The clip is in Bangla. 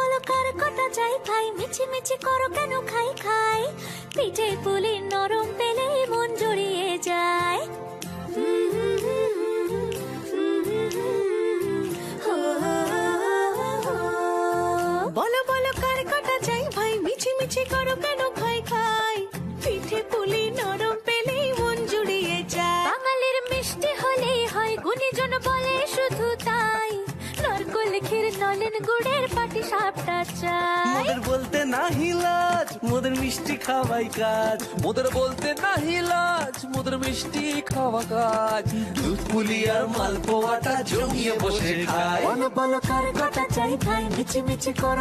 বলো কার কটা চাই ভাই, মিছি মিছি করো কেন খাই খাই, পিঠে পুলি নরম পেলে মন জড়িয়ে যায়। বলো বলো কার কটা চাই ভাই, মিছি মিছি করো কেন খাই খাই, পিঠে পুলি নরম পেলে মন জুড়িয়ে যায়। বাঙালির মিষ্টি হলেই হয়, গুণীজন বলে শুধু তাই, নারকোল ক্ষীর নলেন গুড়ের পাটি সাপটা চাই। মোদের বলতে নাহি লাজ, মোদের মিষ্টি খাওয়াই কাজ। মোদের বলতে নাহি লাজ, মোদের মিষ্টি খাওয়া কাজ। দুধ পুলি আর মালপোয়াটা জমিয়ে বসে খায়। বলো বলো কার কটা চাই ভাই, মিছি মিছি করো